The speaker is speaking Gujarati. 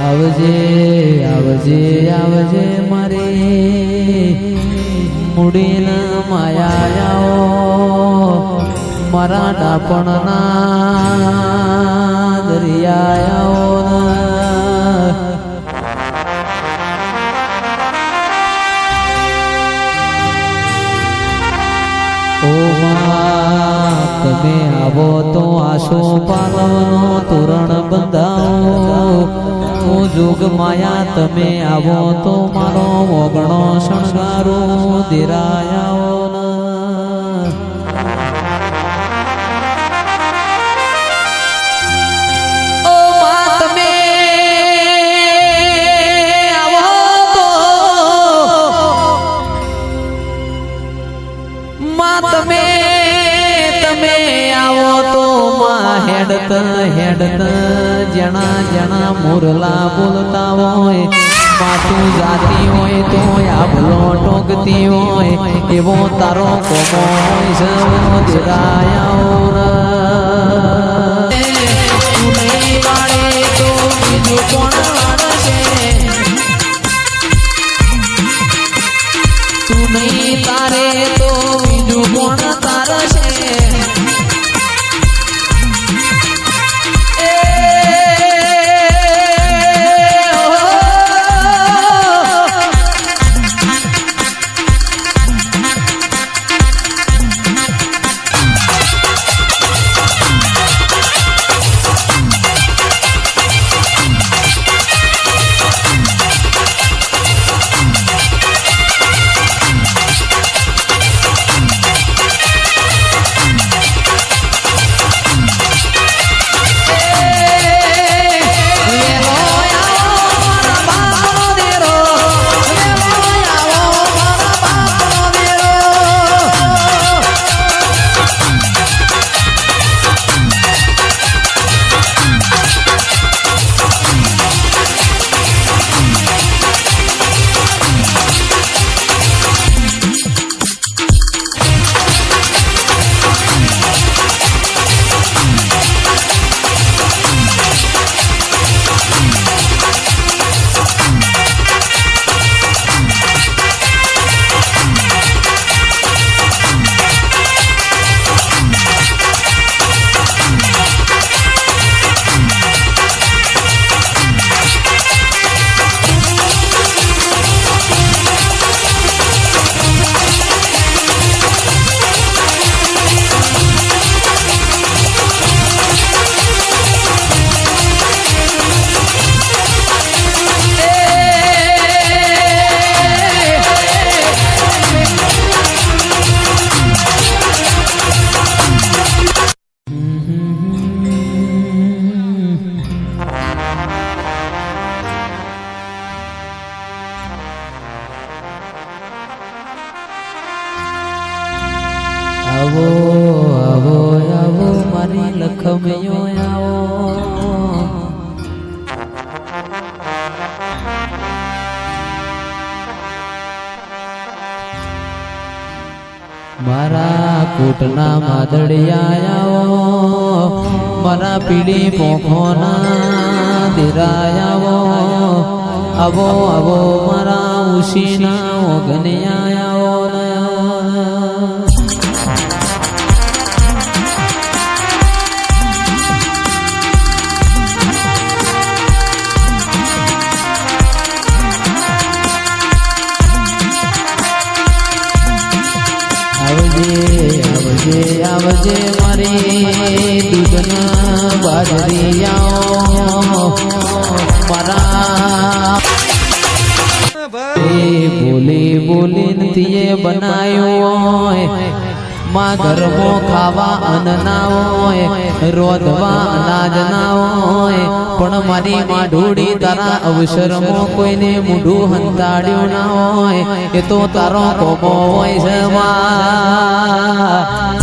આવજે આવજે આવજે મારે મુડીના માયાઓ મારા ડાપણના દરિયાઓ ઓ માં તમે આવો તો આશો પાલવનો તોરણ બંધાવો ઓ જોગ માયા તમે આવો તો મારો ઓગણો શણગારો દેરાયાઓ હેડત હેડત જણા જણા મુરલા બોલતા હોય માથું જાતી હોય તો આભલો ટોકતી હોય એવો તારો કોમો હોય સૌ દેરાયાઓ તું નહીં વાળે તો બીજું કોણ વાળશે તું નહીં તારે તો બીજું કોણ તારશે આવો આવો આવો મારી લખમયો આવો મારા કોટના માદડિયા આવો મારા પીડી પોખોના દેરાયા આવો આવો મારા ઉશીના ઓગણિયા આવો આવજે આવજે મારી દૂધના બાજરિયાઓ મારા બોલી બોલીને તીએ બનાયો હોય માં ઘરમો ખાવા અન્ન ના હોય રોધવા અનાજ ના હોય પણ મારી માં ઢોળી તારા અવસરમાં કોઈને મૂઢું હંતાડ્યું ના હોય એ તો તારો કોમો હોય છે માં